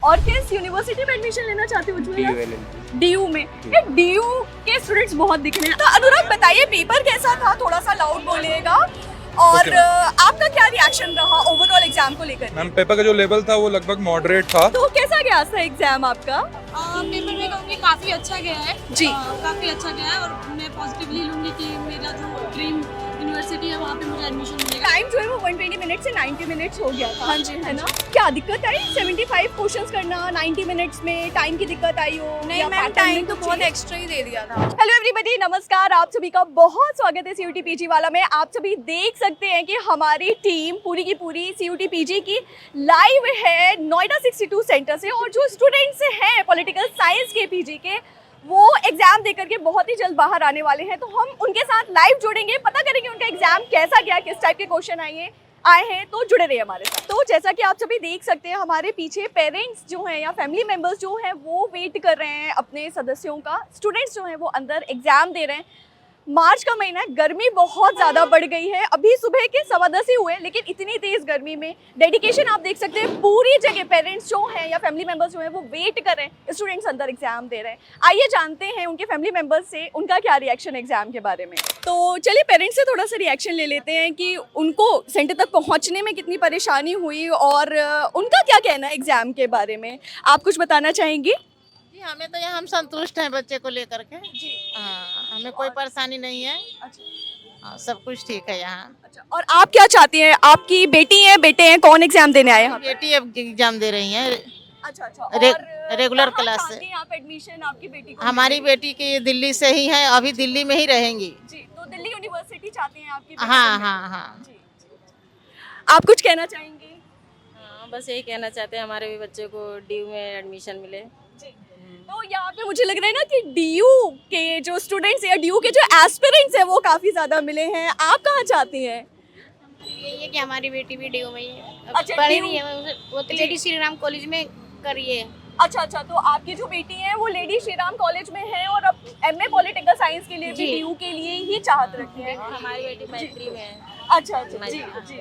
और किस यूनिवर्सिटी में एडमिशन लेना चाहते हो उज्ज्वल? डीयू में। ये डीयू के स्टूडेंट्स बहुत दिख रहे हैं। तो अनुराग बताइए पेपर कैसा था, थोड़ा सा लाउड बोलिएगा, और आपका क्या रिएक्शन रहा ओवरऑल एग्जाम को लेकर? मैम पेपर का जो लेवल था वो लगभग मॉडरेट था। तो कैसा गया था एग्जाम आपका? पेपर में कहूँगी काफ़ी अच्छा गया है जी। काफ़ी अच्छा गया है, और मैं पॉजिटिवली लूँगी कि मेरा जो ड्रीम यूनिवर्सिटी है वहाँ पे मुझे एडमिशन मिलेगा। टाइम जो है वो 120 मिनट से 90 मिनट्स हो गया था। हाँ जी, है ना? क्या दिक्कत आई 75 क्वेश्चंस करना 90 मिनट्स में? टाइम की दिक्कत आई हो? नहीं मैम, टाइम तो बहुत एक्स्ट्रा ही दे दिया था। हेलो एवरीबॉडी, नमस्कार, आप सभी का बहुत स्वागत है सीयूटी पीजी वाला में। आप सभी देख सकते हैं कि हमारी टीम पूरी की पूरी सीयूटी पीजी की लाइव है नोएडा 62 सेंटर से, और जो स्टूडेंट्स हैं पॉलिटिकल साइंस के पीजी के, वो एग्जाम देकर के बहुत ही जल्द बाहर आने वाले हैं। तो हम उनके साथ लाइव जुड़ेंगे, पता करेंगे उनका एग्जाम कैसा गया, किस टाइप के क्वेश्चन आए हैं। तो जुड़े रहिए हमारे साथ। तो जैसा कि आप सभी देख सकते हैं, हमारे पीछे पेरेंट्स जो हैं या फैमिली मेंबर्स जो हैं वो वेट कर रहे हैं अपने सदस्यों का। स्टूडेंट्स जो हैं वो अंदर एग्जाम दे रहे हैं। मार्च का महीना है, गर्मी बहुत ज़्यादा बढ़ गई है। अभी सुबह के 10:15 ही हुए, लेकिन इतनी तेज़ गर्मी में डेडिकेशन आप देख सकते हैं पूरी जगह। पेरेंट्स जो हैं या फैमिली मेंबर्स जो हैं वो वेट कर रहे हैं, स्टूडेंट्स अंदर एग्जाम दे रहे हैं। आइए जानते हैं उनके फैमिली मेंबर्स से उनका क्या रिएक्शन है एग्जाम के बारे में। तो चलिए पेरेंट्स से थोड़ा सा रिएक्शन ले लेते हैं कि उनको सेंटर तक पहुँचने में कितनी परेशानी हुई और उनका क्या कहना है एग्जाम के बारे में। आप कुछ बताना चाहेंगी? जी, हमें तो यहाँ हम संतुष्ट हैं बच्चे को लेकर के। जी। हाँ, हमें कोई परेशानी नहीं है। अच्छा, हाँ, सब कुछ ठीक है यहाँ। अच्छा। और आप क्या चाहती हैं? आपकी बेटी है, बेटे हैं, कौन एग्जाम देने आए हैं? बेटी अब एग्जाम दे रही है अच्छा अच्छा। रेगुलर क्लास से। चाहती हैं आप एडमिशन आपकी बेटी को? हमारी बेटी की दिल्ली से ही है, अभी दिल्ली में ही रहेंगी। जी, तो दिल्ली यूनिवर्सिटी चाहती हैं आपकी बेटी? हाँ हाँ हाँ। जी, आप कुछ कहना चाहेंगी? हाँ, बस यही कहना चाहते हैं हमारे भी बच्चे को डीयू में एडमिशन मिले। जी। तो यहाँ पे मुझे लग रहा है ना कि डीयू के जो स्टूडेंट्स या डीयू के जो एस्पिरेंट्स हैं वो काफी ज्यादा मिले हैं। आप कहाँ चाहती हैं? यही है कि हमारी बेटी भी डीयू में ही है। अब अच्छा, पढ़ी DU नहीं है वो तो लेडी श्री राम कॉलेज में करी है। अच्छा अच्छा। तो आपकी जो बेटी है वो लेडी श्रीराम कॉलेज में है और अब एमए पॉलिटिकल साइंस के लिए भी जी। डीयू के लिए ही चाहत रखती है। हमारी बेटी मैत्री में है। अच्छा अच्छा। जी जी जी।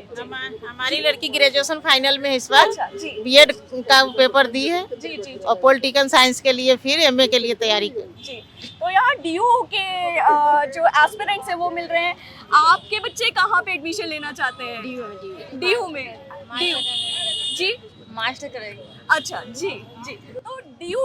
हमारी लड़की ग्रेजुएशन फाइनल में है इस बार। अच्छा जी बीएड का पेपर दी है जी जी और पॉलिटिकल साइंस के लिए फिर एमए के लिए तैयारी कर। जी। तो यहाँ डीयू के जो एस्पिरेंट्स हैं वो मिल रहे हैं। आपके बच्चे कहाँ पे एडमिशन लेना चाहते हैं? डीयू में। डीयू जी, मास्टर करेगी। अच्छा जी जी। तो डीयू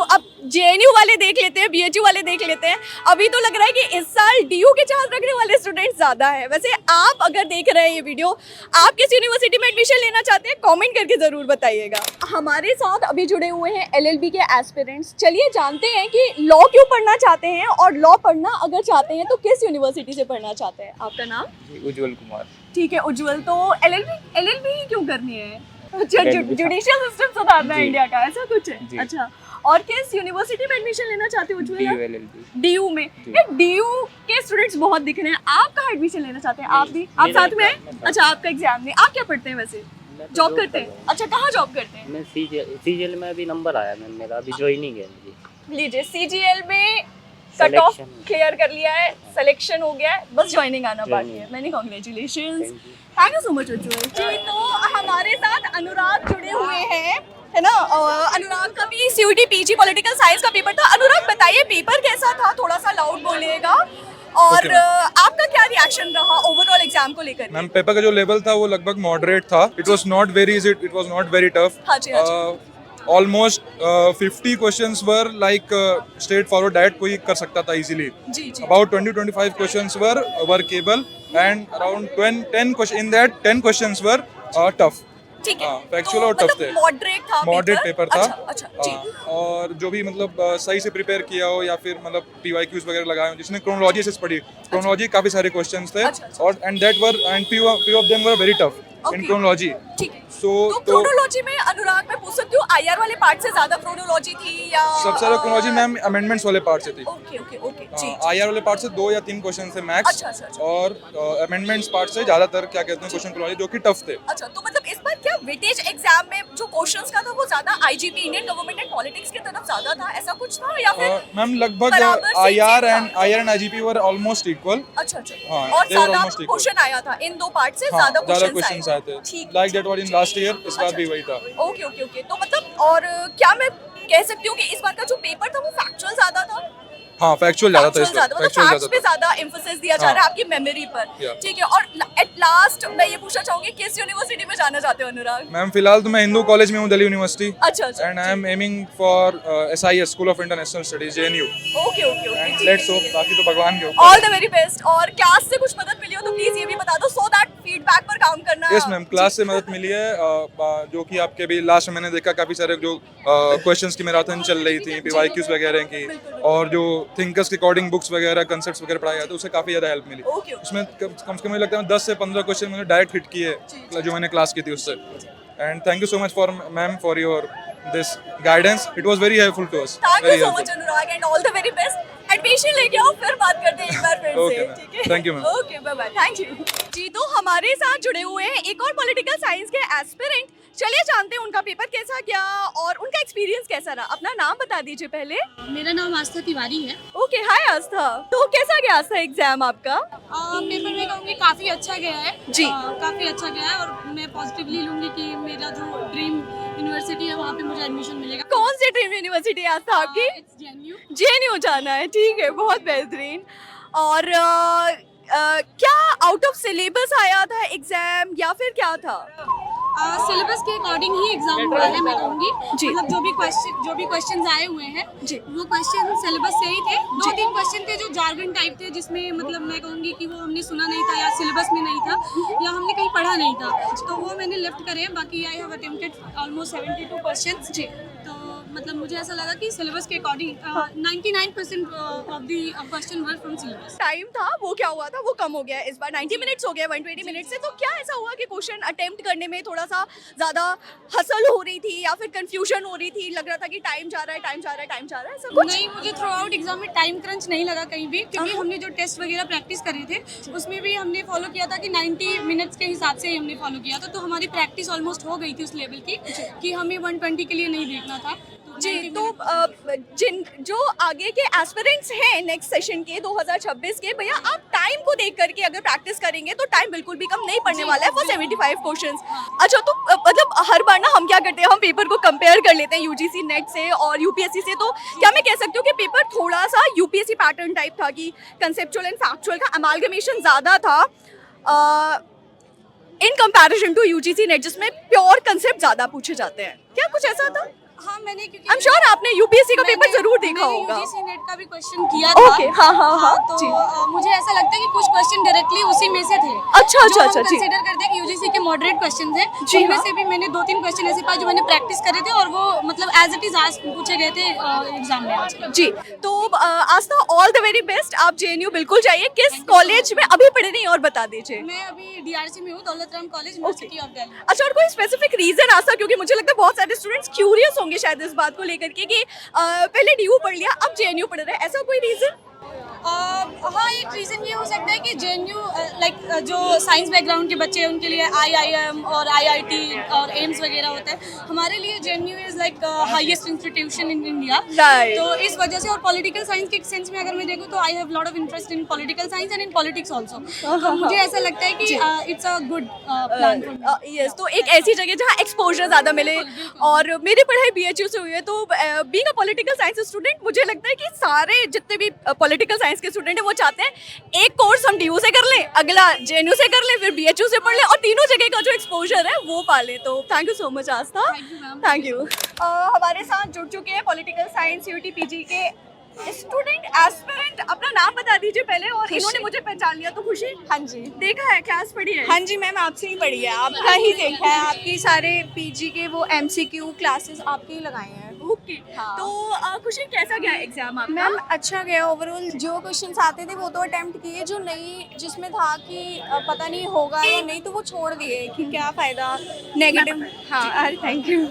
अब जेएनयू वाले देख लेते हैं, बीएचयू वाले देख लेते हैं। अभी तो लग रहा है कि इस साल डीयू के चाहत रखने वाले स्टूडेंट ज़्यादा है। वैसे आप अगर देख रहे हैं ये वीडियो, आप किस यूनिवर्सिटी में एडमिशन लेना चाहते हैं कमेंट करके ज़रूर बताइएगा। हमारे साथ अभी जुड़े हुए हैं एलएलबी के एस्पिरेंट्स। चलिए जानते हैं कि लॉ क्यों पढ़ना चाहते हैं, और लॉ पढ़ना अगर चाहते हैं तो किस यूनिवर्सिटी से पढ़ना चाहते हैं। आपका नाम? उज्जवल कुमार। ठीक है उज्जवल, तो एलएलबी क्यों करनी है? अच्छा, जुडिशियल सिस्टम सुधारना है इंडिया का, ऐसा कुछ है? अच्छा। और किस यूनिवर्सिटी में एडमिशन लेना चाहते हो उज्जवल? डीयू में। ये डीयू के स्टूडेंट्स बहुत दिख रहे हैं। आप कहाँ एडमिशन लेना चाहते हैं? आप भी, आप साथ में हैं? अच्छा, आपका एग्जाम नहीं। आप क्या पढ़ते हैं वैसे? जॉब करते हैं? अच्छा, कहाँ जॉब करते हैं? मैं सीजीएल में अभी नंबर आया मैम मेरा, अभी ज्वाइनिंग है मेरी। लीजिए, सीजीएल में कट ऑफ क्लियर कर लिया है, सिलेक्शन हो गया है, बस ज्वाइनिंग आना बाकी है। मैंने congratulations, thank you so much Ujjwal ji. तो हमारे साथ अनुराग जुड़े हुए हैं, है ना? अनुराग का भी सीयूटी पीजी पॉलिटिकल साइंस का पेपर था। अनुराग बताइए पेपर कैसा था, थोड़ा सा लाउड बोलिएगा, और आपका क्या रिएक्शन रहा ओवरऑल एग्जाम को लेकर? मैम पेपर का जो लेवल था वो लगभग मॉडरेट था। It was not very easy, it was not very tough. हाँ जी, हाँ जी। Almost 50 questions were like straightforward, direct कोई कर सकता था इजीली। जी जी। About 20-25 questions were workable and around 10 question in that 10 questions were tough. ठीक है। factual और tough थे। मॉडरेट था मॉडरेट पेपर था। अच्छा जी। और जो भी मतलब सही से प्रिपेयर किया हो या फिर मतलब PYQs वगैरह लगाए हो, जिसने क्रोनोलॉजी से पढ़ी, क्रोनोलॉजी काफी सारे क्वेश्चंस थे। अच्छा। और and few of them were very tough in chronology. ठीक है। So तो क्रोनोलॉजी में अनुराग मैं पूछ सकती हूँ आईआर वाले पार्ट से ज्यादा क्रोनोलॉजी थी या? सबसे ज्यादा क्रोनोलॉजी मैम अमेंडमेंट्स वाले पार्ट से थी। ओके ओके ओके जी। आईआर वाले पार्ट से 2 या 3 क्वेश्चन थे मैक्स। अच्छा। और अमेंडमेंट्स पार्ट से ज्यादातर क्या कहते हैं क्वेश्चन क्रोनोलॉजी जो कि टफ थे। अच्छा, तो मतलब इस बार क्या वेटेज एग्जाम में जो क्वेश्चंस का था वो ज्यादा IGP Indian government and politics की तरफ ज्यादा था, ऐसा कुछ था या फिर मैम लगभग बराबर same आईआर था? And IGP were almost equal. अच्छा हाँ, और they were ज्यादा almost equal. क्वेश्चन आया था इन दो पार्ट से, हाँ, ज्यादा ज्यादा क्वेश्चंस क्वेश्चंस आए थे ठीक like that was in last year, इस बार भी वही था। Okay okay okay. तो मतलब और क्या मैं कह सकती हूँ कि इस बार का जो पेपर था वो फैक्चुअल ज्यादा था, हाँ फैक्चुअल ज्यादा था Factual इस बार, मतलब फैक्चुअल फैक्ट्स पे ज्यादा था। ज्यादा एम्फोसिस दिया जा रहा है हाँ। आपकी मेमोरी पर, Yeah. ठीक है। और एट लास्ट मैं ये पूछना चाहूंगी किस यूनिवर्सिटी में जाना चाहते हो अनुराग? मैम फिलहाल तो मैं हिंदू कॉलेज में हूँ, दिल्ली यूनिवर्सिटी, अच्छा अच्छा and I am aiming for SIS school of international studies JNU, okay okay and okay. Let's hope, बाकी तो भगवान के ऊपर। All the very best. और क्लास से कुछ मदद मिली हो तो प्लीज ये भी बता दो सो दैट फीडबैक पर काम करना। यस मैम, क्लास से मदद मिली है, जो कि आपके भी लास्ट में मैंने देखा काफी सारे जो क्वेश्चंस की मैराथन चल रही थी, PYQs वगैरह की, और जो थिंकर्स के अकॉर्डिंग बुक्स वगैरह कंसेप्ट्स वगैरह पढ़ाया था, उससे काफी ज्यादा हेल्प मिली। ओके उसमें कम से कम मुझे लगता है 10 से 15 क्वेश्चन मैंने डायरेक्ट हिट किए जो मैंने क्लास की थी उससे। And thank you so much for ma'am for your this guidance, it was very helpful to us. Thank you so much Anurag and all the very best. Admission लेके आओ फिर बात करते हैं एक बार फिर Okay, से, ma'am. ठीक है? Thank you, ma'am. Okay bye bye, thank you जी। तो हमारे साथ जुड़े हुए हैं एक और पॉलिटिकल साइंस के एस्पिरेंट, चलिए जानते हैं उनका पेपर कैसा गया और उनका एक्सपीरियंस कैसा रहा। अपना नाम बता दीजिए पहले। मेरा नाम आस्था तिवारी है। ओके हाय आस्था, तो कैसा गया आस्था एग्जाम आपका? पेपर में कहूँगी काफ़ी अच्छा गया है जी। काफ़ी अच्छा गया है और मैं पॉजिटिवली लूँगी कि मेरा जो ड्रीम यूनिवर्सिटी है वहाँ पे मुझे एडमिशन मिलेगा। कौन सी ड्रीम यूनिवर्सिटी है आस्था आपकी? It's JNU। JNU जाना है, ठीक है, बहुत बेहतरीन। और क्या आउट ऑफ सिलेबस आया था एग्जाम या फिर क्या था? सिलेबस के अकॉर्डिंग ही एग्जाम हुआ है मैं कहूँगी। जी। मतलब जो भी क्वेश्चंस आए हुए हैं जी। वो क्वेश्चन सिलेबस से ही थे। 2-3 क्वेश्चन थे जो जार्गन टाइप थे, जिसमें मतलब मैं कहूँगी कि वो हमने सुना नहीं था या सिलेबस में नहीं था या हमने कहीं पढ़ा नहीं था, तो वो मैंने लेफ्ट करे हैं। बाकी I have attempted almost 72 questions. जी। तो मतलब मुझे ऐसा लगा कि सिलेबस के according 99% of the question were from syllabus. Time था वो क्या हुआ था, वो कम हो गया है इस बार, 90 मिनट्स हो गया 120 मिनट से। तो क्या ऐसा हुआ कि क्वेश्चन अटेम्प्ट करने में थोड़ा सा ज़्यादा हसल हो रही थी या फिर कंफ्यूजन हो रही थी, लग रहा था कि टाइम जा रहा है टाइम जा रहा है टाइम जा रहा है, ऐसा कुछ? नहीं, मुझे थ्रू आउट एग्जाम में टाइम क्रंच नहीं लगा कहीं भी, क्योंकि हमने जो टेस्ट वगैरह प्रैक्टिस करे थे उसमें भी हमने फॉलो किया था कि 90 मिनट्स के हिसाब से ही हमने फॉलो किया था। तो हमारी प्रैक्टिस ऑलमोस्ट हो गई थी उस लेवल की कि हमें 120 के लिए नहीं देखना था। जी। तो जिन जो आगे के एस्पिरेंट्स हैं नेक्स्ट सेशन के 2026 के, भैया आप टाइम को देख करके अगर प्रैक्टिस करेंगे तो टाइम बिल्कुल भी कम नहीं पड़ने वाला है फॉर 75 क्वेश्चंस। अच्छा, तो मतलब हर बार ना हम क्या करते हैं, हम पेपर को कंपेयर कर लेते हैं UGC नेट से और UPSC से। तो क्या मैं कह सकती हूँ कि पेपर थोड़ा सा UPSC पैटर्न टाइप था कि कंसेप्चुअल एंड फैक्चुअल का अमालगमेशन ज़्यादा था in comparison to UGC net, जिसमें प्योर कंसेप्ट ज़्यादा पूछे जाते हैं? क्या कुछ ऐसा था? हाँ, मैंने क्योंकि आई एम श्योर आपने UPSC का पेपर जरूर देखा होगा। UGC नेट का भी क्वेश्चन किया था। ओके, हाँ हाँ हाँ तो जी। मुझे ऐसा लगता है कि कुछ क्वेश्चन डायरेक्टली उसी में से थे। अच्छा अच्छा अच्छा जी कंसीडर करते हैं कि UGC के मॉडरेट क्वेश्चन थे, जी उनमें हाँ। से भी मैंने 2-3 क्वेश्चन ऐसे पाए जो मैंने प्रैक्टिस करे थे और वो मतलब एज इट इज आज पूछे गए थे एग्जाम में आज के। जी। तो आस्था ऑल द वेरी बेस्ट, आप JNU बिल्कुल जाइए। किस कॉलेज में अभी पढ़ रही हैं और बता दीजिए? मैं अभी DRC में हूँ, Daulat Ram college, university of Delhi. अच्छा, और कोई स्पेसिफिक रीजन आस्था, क्योंकि मुझे लगता है बहुत सारे स्टूडेंट्स क्यूरियस होंगे शायद इस बात को लेकर के कि पहले DU पढ़ लिया अब JNU पढ़ रहे हैं, ऐसा कोई रीजन? हाँ, एक रीज़न ये हो सकता है कि JNU लाइक जो साइंस बैकग्राउंड के बच्चे हैं उनके लिए IIM और IIT और एम्स वगैरह होता है। हमारे लिए JNU is like highest institution in India. Right. तो इस वजह से, और पॉलिटिकल साइंस के सेंस में अगर मैं देखूँ तो I have lot of interest in political science and in politics also. तो मुझे ऐसा लगता है कि it's a good plan for me. Yes, तो एक ऐसी जगह जहाँ एक्सपोजर ज़्यादा मिले। और मेरी पढ़ाई BHU से हुई है, तो being a political science student मुझे लगता है कि सारे जितने भी पॉलिटिकल साइंस के स्टूडेंट हैं वो चाहते हैं एक कोर्स हम DU से कर लें, अगला JNU से कर लें, फिर BHU से पढ़ लें और तीनों जगह का जो एक्सपोजर है वो पा लें। तो thank you so much Aastha, thank you. हमारे साथ जुड़ चुके हैं पॉलिटिकल साइंस CUT PG के स्टूडेंट एस्पिरेंट। अपना नाम बता दीजिए पहले। और इन्होंने मुझे पहचान लिया, तो खुशी? हाँ जी। देखा है, क्लास पढ़ी है? हाँ जी मैम, आपसे ही पढ़ी है, आपका ही देखा है, आपकी सारे PG के वो MCQ क्लासेस आपके ही लगाए हैं। ओके। हाँ। तो खुशी कैसा गया एग्जाम आपका? मैम अच्छा गया ओवरऑल। जो क्वेश्चंस आते थे वो तो अटेम्प्ट किए, जो नहीं जिसमें था कि पता नहीं होगा या नहीं तो वो छोड़ दिए कि क्या फ़ायदा, नेगेटिव। हाँ, थैंक यू।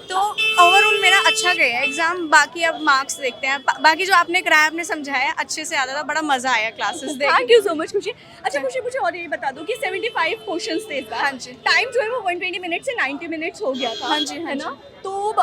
तो ओवरऑल मेरा अच्छा गया एग्जाम, बाकी अब मार्क्स देखते हैं। बाकी जो आपने कराया, आपने समझाया अच्छे से, ज़्यादा था, बड़ा मजा आया क्लासेस देख थैंक यू सो मच खुशी। अच्छा खुशी, मुझे और ये बता दो कि 75 क्वेश्चंस थे इस बार। हाँ जी। टाइम जो है वो 120 मिनट से 90 मिनट्स हो गया था। हाँ जी, हाँ है ना? तो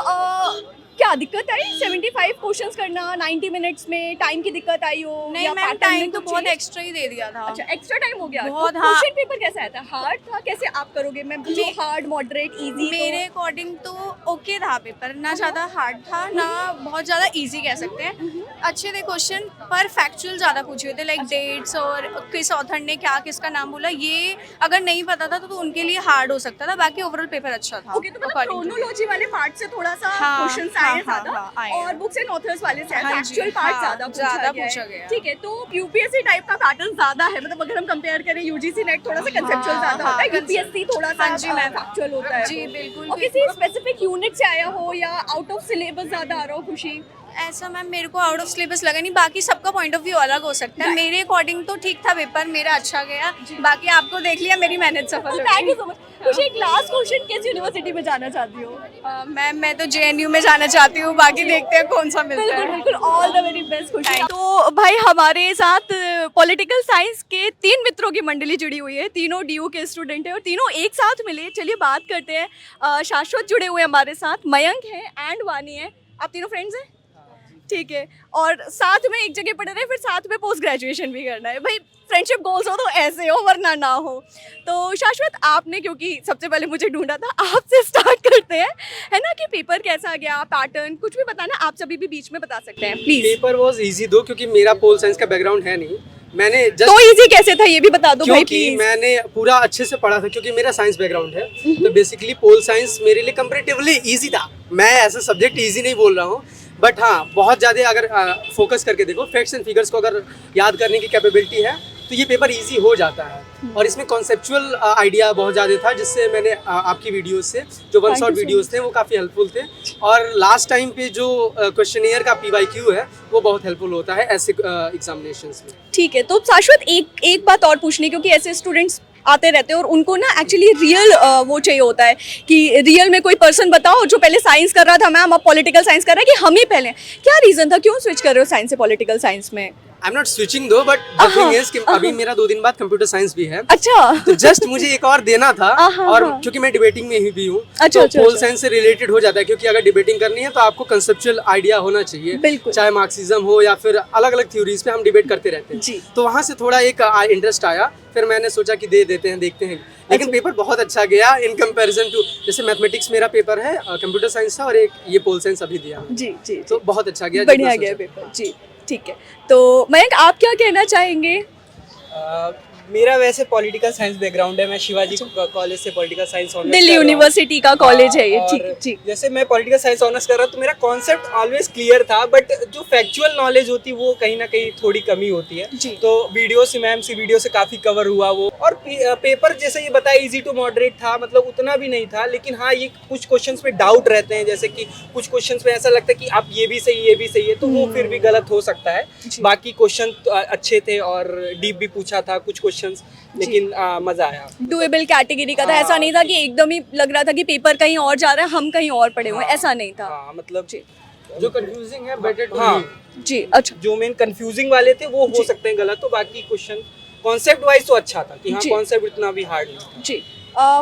क्या दिक्कत आई 75 क्वेश्चंस करना 90 मिनट्स में? टाइम की दिक्कत आई हो? नहीं या मैम, pattern में टाइम तो कुछ बहुत change? एक्स्ट्रा ही दे दिया था। अच्छा, एक्स्ट्रा टाइम हो गया। बहुत, तो हाँ। क्वेश्चन पेपर कैसा आया था? हार्ड था? कैसे आप करोगे मैम? जो हार्ड, मॉडरेट, इजी? मेरे अकॉर्डिंग तो ओके था पेपर, ना ज़्यादा हार्ड था ना बहुत ज़्यादा इजी कह सकते हैं। अच्छे थे क्वेश्चन, पर फैक्चुअल ज़्यादा पूछे हुए थे, लाइक डेट्स और किस ऑथर ने क्या किसका नाम बोला, ये अगर नहीं पता था तो उनके लिए हार्ड हो सकता था। बाकी ओवरऑल पेपर अच्छा था। ओके, तो मतलब according to me। क्रोनोलॉजी वाले पार्ट से थोड़ा सा हाँ, क्वेश्चंस हाँ, आए हाँ, ज्यादा, हाँ, आए। और बुक्स एंड ऑथर्स वाले से हाँ जी, फैक्चुअल पार्ट हाँ, ज्यादा ज़्यादा पूछा पूछा गया गया। है। ठीक है, तो यूपीएससी टाइप का पैटर्न ज्यादा है, मतलब अगर हम कंपेयर करें यूजीसी नेट थोड़ा सा कंसेप्चुअल ज्यादा होता है, यूपीएससी थोड़ा सा हाँ जी, मैम। फैक्चुअल होता है। जी, बिल्कुल, और किसी स्पेसिफिक यूनिट से आया हो या आउट ऑफ सिलेबस ज्यादा आ रहा हो खुशी? ऐसा मैम मेरे को आउट ऑफ सिलेबस लगा नहीं, बाकी सबका पॉइंट ऑफ व्यू अलग हो सकता है। मेरे अकॉर्डिंग तो ठीक था पेपर, मेरा अच्छा गया। बाकी आपको देख लिया, मेरी मेहनत सफल हो थैंक यू गई। सो मच खुशी। एक लास्ट क्वेश्चन, किस यूनिवर्सिटी में जाना चाहती हो? मैम मैं तो जेएनयू में जाना चाहती हूँ, बाकी देखते हैं कौन सा मिलता बिल्कुल है। बिल्कुल, ऑल द वेरी बेस्ट खुशी। तो भाई हमारे साथ पॉलिटिकल साइंस के 3 मित्रों की मंडली जुड़ी हुई है, तीनों डीयू के स्टूडेंट हैं और तीनों एक साथ मिले। चलिए बात करते हैं। शाश्वत जुड़े हुए हमारे साथ, मयंक है एंड वानी है। आप तीनों फ्रेंड्स हैं? ठीक है, और साथ में एक जगह पढ़ रहे हैं, फिर साथ में पोस्ट ग्रेजुएशन भी करना है। भाई फ्रेंडशिप गोल्स हो तो ऐसे हो, वरना ना हो। तो शाश्वत, आपने क्योंकि सबसे पहले मुझे ढूंढा था, आपसे स्टार्ट करते हैं, है ना, कि पेपर कैसा गया, पैटर्न कुछ भी बताना, आप सभी भी बीच में बता सकते हैं प्लीज। पेपर वॉज इजी दो, क्योंकि मेरा पोल साइंस का बैकग्राउंड है नहीं। मैंने जस्ट तो इजी कैसे था ये भी बता दो भाई क्योंकि प्लीज। मैंने पूरा अच्छे से पढ़ा था, क्योंकि मेरा साइंस बैकग्राउंड है। तो बेसिकली पोल साइंस मेरे लिए कंपैरेटिवली इजी था। मैं ऐसा सब्जेक्ट इजी नहीं बोल रहा हूँ, बट हाँ बहुत ज़्यादा अगर फोकस करके देखो, फैक्ट्स एंड फिगर्स को अगर याद करने की कैपेबिलिटी है तो ये पेपर इजी हो जाता है। और इसमें कॉन्सेप्चुअल आइडिया बहुत ज़्यादा था, जिससे मैंने आपकी वीडियोस से जो वन शॉट वीडियोस थे वो काफ़ी हेल्पफुल थे। और लास्ट टाइम पे जो क्वेश्चनियर का PYQ है वो बहुत हेल्पफुल होता है ऐसे एग्जामिनेशंस में। ठीक है, तो शाश्वत एक बात और पूछनी, क्योंकि ऐसे स्टूडेंट्स आते रहते हैं और उनको ना एक्चुअली रियल वो चाहिए होता है कि रियल में कोई पर्सन बताओ जो पहले साइंस कर रहा था मैम, अब पॉलिटिकल साइंस कर रहा है, कि हम ही पहले। क्या रीज़न था, क्यों स्विच कर रहे हो साइंस से पॉलिटिकल साइंस में? आई एम नॉट स्विचिंग दो, बट द थिंग इज कि अभी मेरा 2 दिन बाद कंप्यूटर साइंस भी है। अच्छा। तो जस्ट मुझे एक और देना था, और क्योंकि मैं डिबेटिंग में ही भी हूँ, अच्छा, तो अच्छा, पोल अच्छा। साइंस से रिलेटेड हो जाता है। क्योंकि अगर डिबेटिंग करनी है तो आपको कंसेप्चुअल आइडिया होना चाहिए, बिल्कुल। चाहे मार्क्सिज्म हो या फिर अलग अलग थ्योरीज पे हम डिबेट करते रहते हैं। जी। तो वहाँ से थोड़ा एक इंटरेस्ट आया, फिर मैंने सोचा कि दे देते हैं, देखते हैं। लेकिन पेपर बहुत अच्छा गया इन कंपैरिजन टू, जैसे मैथमेटिक्स मेरा पेपर है, कंप्यूटर साइंस था, और एक ये पोल साइंस अभी दिया। जी जी, तो बहुत अच्छा गया, बढ़िया जितना गया सोचा। पेपर। जी ठीक है, तो मयंक आप क्या कहना चाहेंगे? मेरा वैसे पॉलिटिकल साइंस बैकग्राउंड है। मैं शिवाजी कॉलेज से political science honours Delhi university का कॉलेज है ये। ठीक ठीक। जैसे मैं पॉलिटिकल साइंस ऑनर्स कर रहा हूँ, तो मेरा कॉन्सेप्ट ऑलवेज क्लियर था, बट जो फैक्चुअल नॉलेज होती है वो कहीं ना कहीं थोड़ी कमी होती है। जी। तो वीडियो से मैम से वीडियो से काफ़ी कवर हुआ वो। और पेपर जैसे ये बताया इजी टू मॉडरेट था, मतलब उतना भी नहीं था। लेकिन हाँ, ये कुछ क्वेश्चंस पे डाउट रहते हैं, जैसे कि कुछ क्वेश्चंस पे ऐसा लगता है कि आप ये भी सही है, तो वो फिर भी गलत हो सकता है। बाकी क्वेश्चन अच्छे थे और डीप भी पूछा था कुछ क्वेश्चंस, लेकिन मजा आया। डुएबल कैटेगरी का था, ऐसा नहीं था कि एकदम ही लग रहा था कि पेपर कहीं और जा रहा है, हम कहीं और पढ़े हुए हैं, ऐसा नहीं था। हाँ, मतलब जो कंफ्यूजिंग है बेटर टू हाँ जी। अच्छा, जो मेन कंफ्यूजिंग वाले थे वो हो सकते हैं गलत, तो बाकी क्वेश्चन कॉन्सेप्ट वाइज तो अच्छा था कि हाँ जी। कॉन्सेप्ट इतना भी हार्ड नहीं। जी।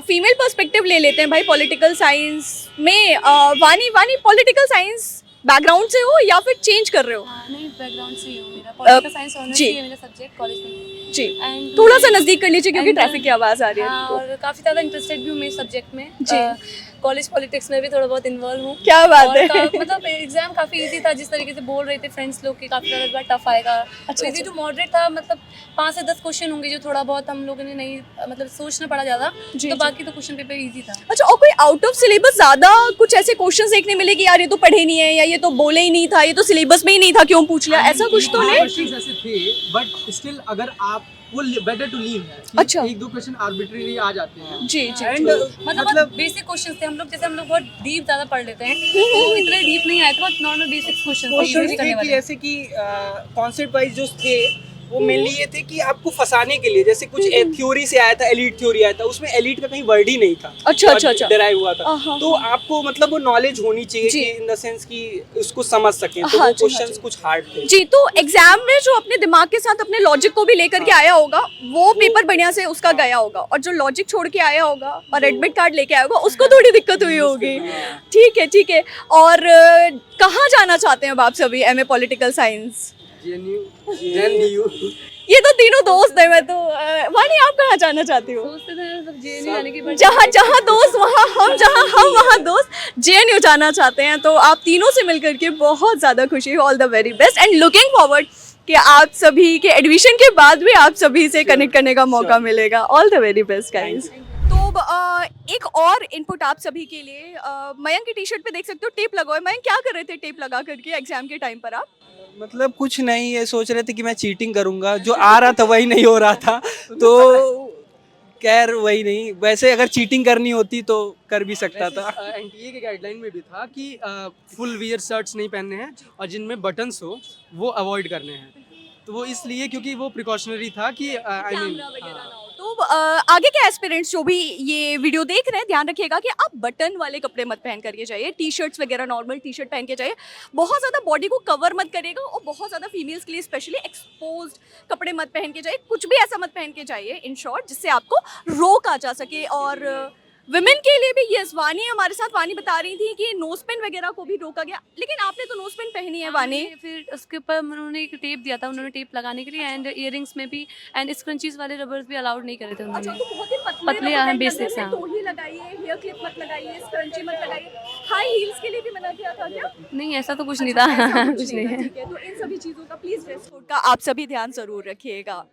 फीमेल पर्सपेक्टिव ले लेते हैं भाई पॉलिटिकल साइंस में। वानी पॉलिटिकल साइंस बैकग्राउंड से हो या फिर चेंज कर रहे हो? नहीं, बैकग्राउंड से ही हूँ। मेरा पॉलिटिकल साइंस ऑनर्स जी। ही है मेरा सब्जेक्ट कॉलेज में। जी। And थोड़ा सा नजदीक कर लीजिए क्योंकि and- ट्रैफिक की आवाज आ रही है। हाँ, और काफ़ी ज़्यादा इंटरेस्टेड भी हूँ मैं इस सब्जेक्ट में। जी। कॉलेज पॉलिटिक्स में भी थोड़ा बहुत इन्वॉल्व हूँ। क्या बात और है। मतलब एग्जाम काफ़ी इजी था, जिस तरीके से बोल रहे थे फ्रेंड्स लोग कि काफ़ी ज़्यादा टफ आएगा। तो इजी टू मॉडरेट था, मतलब 5 से 10 क्वेश्चन होंगे जो थोड़ा बहुत हम लोगों ने नहीं, मतलब सोचना पड़ा ज़्यादा। जी, तो जी। बाकी तो क्वेश्चन पेपर इजी था। अच्छा, और कोई आउट ऑफ सिलेबस ज्यादा कुछ ऐसे क्वेश्चंस देखने मिले कि यार ये तो पढ़े नहीं है, या ये तो बोले ही नहीं था, ये तो सिलेबस में ही नहीं था, क्यों पूछ लिया, ऐसा कुछ तो नहीं? क्वेश्चंस ऐसे थे, बट स्टिल अगर आप वो बेटर टू लीव है। अच्छा। 1-2 क्वेश्चन आर्बिट्रेरी आ जाते हैं। जी जी। एंड मतलब बेसिक क्वेश्चंस थे। हम लोग बहुत डीप ज़्यादा पढ़ लेते हैं, तो इतने डीप नहीं आए थे, बहुत नॉर्मल बेसिक क्वेश्चन क्वेश्चन थे कि जैसे कि कॉन्सेप्ट वाइज जो थे वो मेनली ये थे कि आपको फंसाने के लिए, जैसे कुछ थ्योरी से आया था, एलीट थ्योरी आया था, उसमें एलीट का कहीं वर्ड ही नहीं था, अच्छा। डराइव हुआ था। तो आपको मतलब वो नॉलेज होनी चाहिए कि इन द सेंस कि उसको समझ सकें, तो वो क्वेश्चंस कुछ हार्ड थे जी। तो एग्जाम में जो अपने दिमाग के साथ अपने लॉजिक को भी लेकर के आया होगा वो पेपर बढ़िया से उसका गया होगा, और जो लॉजिक छोड़ के आया होगा और एडमिट कार्ड लेके आया होगा उसको थोड़ी दिक्कत हुई होगी। ठीक है। और कहाँ जाना चाहते हैं अब आप सभी एमए पॉलिटिकल साइंस? ये तो तीनों दोस्त हैं। मैं तो वानी, आप कहाँ जाना चाहती हो? जहाँ दोस्त वहाँ हम, जहाँ हम वहाँ दोस्त। जेएनयू जाना चाहते हैं, तो आप तीनों से मिलकर के बहुत ज़्यादा खुशी है। All the very best and looking forward कि आप सभी के एडमिशन के बाद भी आप सभी से कनेक्ट करने का मौका मिलेगा। All the very best guys. तो एक और इनपुट आप सभी के लिए, मयंक की टी शर्ट पे देख सकते हो टेप लगा हुआ है। मयंक क्या कर रहे थे टेप लगा करके एग्जाम के टाइम पर आप? मतलब कुछ नहीं, ये सोच रहे थे कि मैं चीटिंग करूंगा, जो आ रहा था वही नहीं हो रहा था, तो खैर वही नहीं। वैसे अगर चीटिंग करनी होती तो कर भी सकता था। एनटीए के गाइडलाइन में भी था कि फुल वियर शर्ट्स नहीं पहनने हैं और जिनमें बटन्स हो वो अवॉइड करने हैं, तो वो इसलिए क्योंकि वो प्रिकॉशनरी था कि आई मीन। तो आगे के एस्पिरेंट्स जो भी ये वीडियो देख रहे हैं ध्यान रखिएगा कि आप बटन वाले कपड़े मत पहन करके जाइए, टी शर्ट्स वगैरह नॉर्मल टी शर्ट पहन के जाइए। बहुत ज़्यादा बॉडी को कवर मत करेगा, और बहुत ज़्यादा फीमेल्स के लिए स्पेशली एक्सपोज्ड कपड़े मत पहन के जाइए। कुछ भी ऐसा मत पहन के जाइए इन शॉर्ट जिससे आपको रोक आ जा सके। और विमेन के लिए भी यस, वानी हमारे साथ, वानी बता रही थी कि नोज पेन वगैरह को भी रोका गया, लेकिन आपने तो नोज पेन पहनी है वानी। फिर उसके ऊपर उन्होंने एक टेप दिया था, उन्होंने टेप लगाने के लिए, एंड इयरिंग्स में भी, एंड स्क्रंचीज वाले रबर्स भी अलाउड नहीं करे थे अच्छा, उन्होंने। तो बहुत ही पतले रबर बेसिक्स बैंड हैं। तो ही लगाइए, हेयर क्लिप मत लगाइए, स्क्रंची मत लगाइए। हाई हील्स के लिए भी मना किया था क्या? नहीं, ऐसा तो कुछ नहीं अच्छा, था। ऐसा कुछ नहीं है। ठीक है। तो इन सभी चीज़ों का प्लीज़ ड्रेस कोड का आप सभी ध्यान ज़रूर रखिएगा।